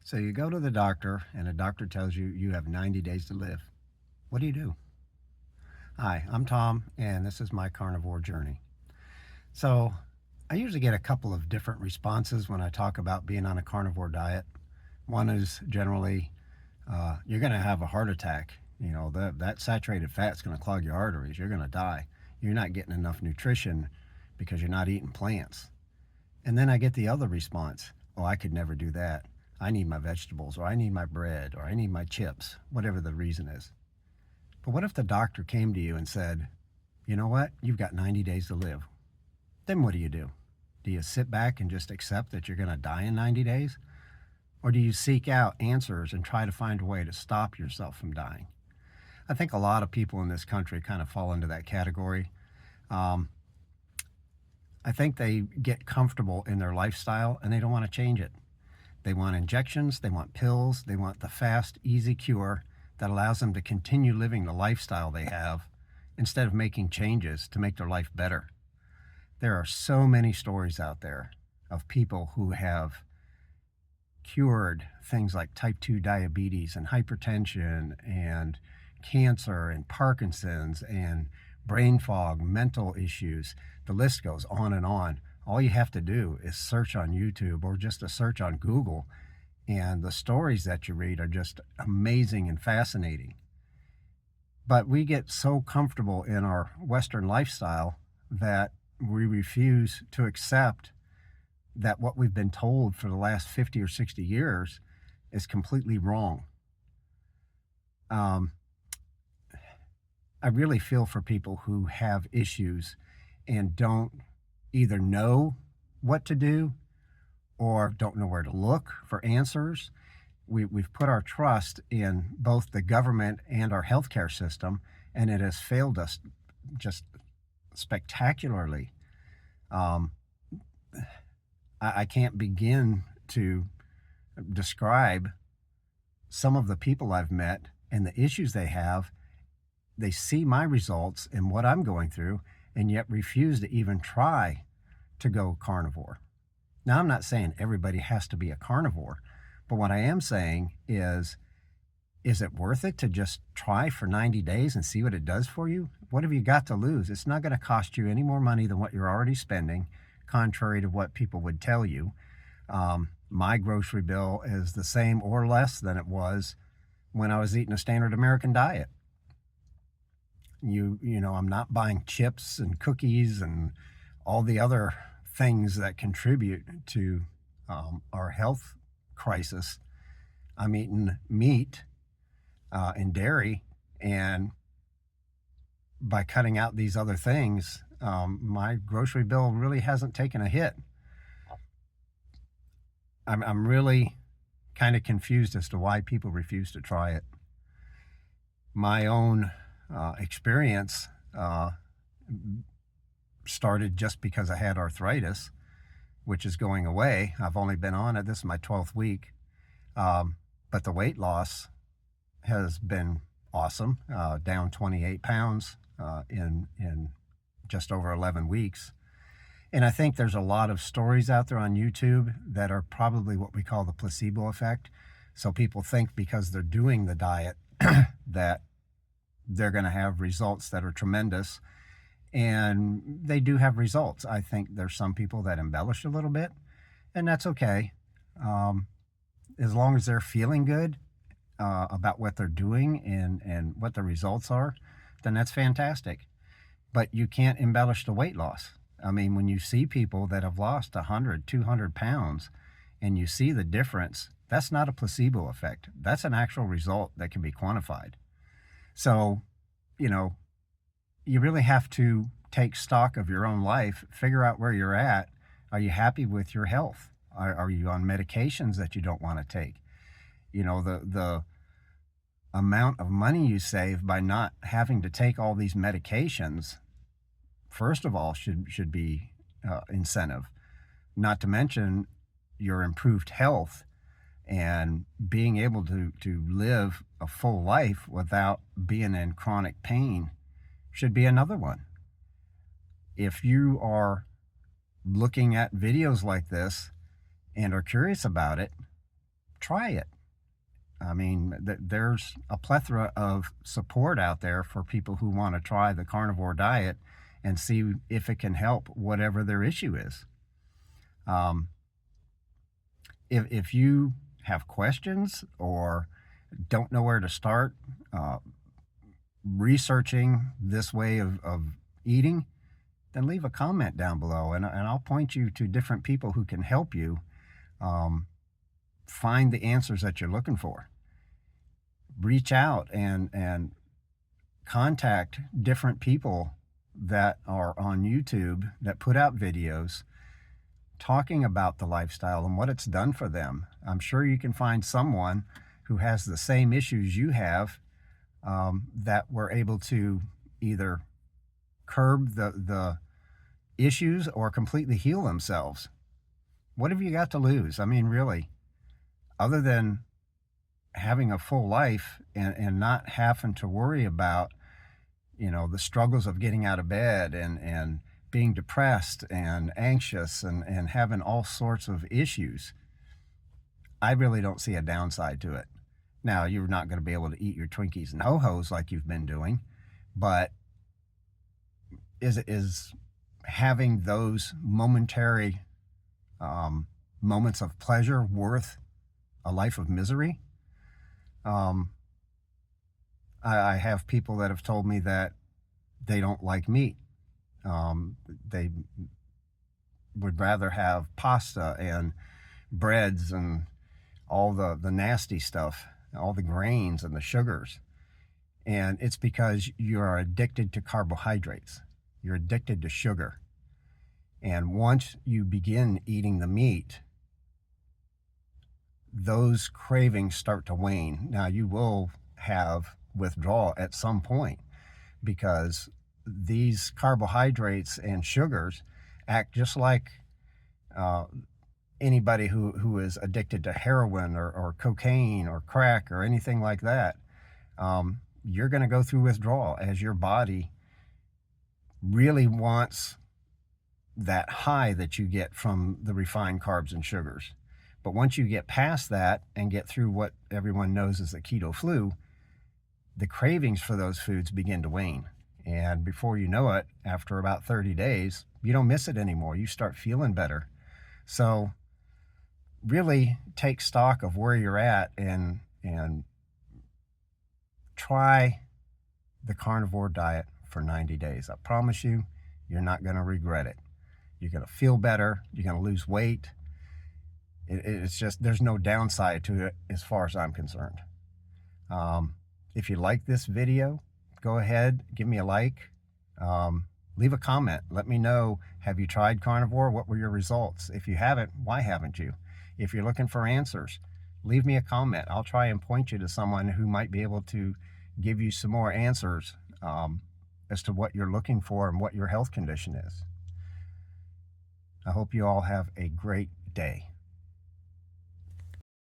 So you go to the doctor, and the doctor tells you you have 90 days to live. What do you do? Hi, I'm Tom, and this is my carnivore journey. So I usually get a couple of different responses when I talk about being on a carnivore diet. One is generally, you're going to have a heart attack. That saturated fat's going to clog your arteries. You're going to die. You're not getting enough nutrition because you're not eating plants. And then I get the other response. Oh, I could never do that. I need my vegetables, or I need my bread, or I need my chips, whatever the reason is. But what if the doctor came to you and said, you know what? You've got 90 days to live. Then what do you do? Do you sit back and just accept that you're going to die in 90 days? Or do you seek out answers and try to find a way to stop yourself from dying? I think a lot of people in this country kind of fall into that category. Um, I think they get comfortable in their lifestyle and they don't want to change it. They want injections, they want pills, they want the fast, easy cure that allows them to continue living the lifestyle they have instead of making changes to make their life better. There are so many stories out there of people who have cured things like type 2 diabetes and hypertension and cancer and Parkinson's and brain fog, mental issues. The list goes on and on. All you have to do is search on YouTube or just a search on Google, and the stories that you read are just amazing and fascinating. But we get so comfortable in our Western lifestyle that we refuse to accept that what we've been told for the last 50 or 60 years is completely wrong. I really feel for people who have issues and don't either know what to do or don't know where to look for answers. We've put our trust in both the government and our healthcare system, and it has failed us just spectacularly. Um, I can't begin to describe some of the people I've met and the issues they have. They see my results and what I'm going through, and yet refuse to even try to go carnivore. Now, I'm not saying everybody has to be a carnivore, but what I am saying is it worth it to just try for 90 days and see what it does for you? What have you got to lose? It's not going to cost you any more money than what you're already spending, contrary to what people would tell you. My grocery bill is the same or less than it was when I was eating a standard American diet. I'm not buying chips and cookies and all the other things that contribute to our health crisis. I'm eating meat and dairy, and by cutting out these other things, my grocery bill really hasn't taken a hit. I'm really kind of confused as to why people refuse to try it. My own experience started just because I had arthritis, which is going away. I've only been on it. This is my 12th week. But the weight loss has been awesome, down 28 pounds in just over 11 weeks. And I think there's a lot of stories out there on YouTube that are probably what we call the placebo effect. So people think because they're doing the diet that they're going to have results that are tremendous. And they do have results. I think there's some people that embellish a little bit, and that's okay. As long as they're feeling good about what they're doing and what the results are, then that's fantastic. But you can't embellish the weight loss. I mean, when you see people that have lost 100, 200 pounds and you see the difference, that's not a placebo effect. That's an actual result that can be quantified. So, you really have to take stock of your own life, figure out where you're at. Are you happy with your health? Are you on medications that you don't want to take? The amount of money you save by not having to take all these medications, first of all, should be incentive. Not to mention your improved health and being able to live a full life without being in chronic pain should be another one. If you are looking at videos like this and are curious about it, try it. I mean, there's a plethora of support out there for people who want to try the carnivore diet and see if it can help whatever their issue is. Um, if you have questions or don't know where to start researching this way of eating, then leave a comment down below, and I'll point you to different people who can help you um, find the answers that you're looking for. Reach out and contact different people that are on YouTube that put out videos talking about the lifestyle and what it's done for them. I'm sure you can find someone who has the same issues you have that were able to either curb the issues or completely heal themselves. What have you got to lose? I mean, really, other than having a full life and not having to worry about, the struggles of getting out of bed and being depressed and anxious and having all sorts of issues, I really don't see a downside to it. Now, you're not going to be able to eat your Twinkies and Ho-Hos like you've been doing, but is having those momentary moments of pleasure worth a life of misery? I have people that have told me that they don't like meat. They would rather have pasta and breads and all the nasty stuff, all the grains and the sugars. And it's because you are addicted to carbohydrates. You're addicted to sugar. And once you begin eating the meat, those cravings start to wane. Now, you will have withdrawal at some point because these carbohydrates and sugars act just like anybody who is addicted to heroin or cocaine or crack or anything like that. You're going to go through withdrawal as your body really wants that high that you get from the refined carbs and sugars. But once you get past that and get through what everyone knows as the keto flu, the cravings for those foods begin to wane. And before you know it, after about 30 days, you don't miss it anymore. You start feeling better. So really take stock of where you're at and try the carnivore diet for 90 days. I promise you, you're not going to regret it. You're going to feel better. You're going to lose weight. It's just, there's no downside to it as far as I'm concerned. If you like this video, go ahead, give me a like, leave a comment. Let me know, have you tried carnivore? What were your results? If you haven't, why haven't you? If you're looking for answers, leave me a comment. I'll try and point you to someone who might be able to give you some more answers as to what you're looking for and what your health condition is. I hope you all have a great day.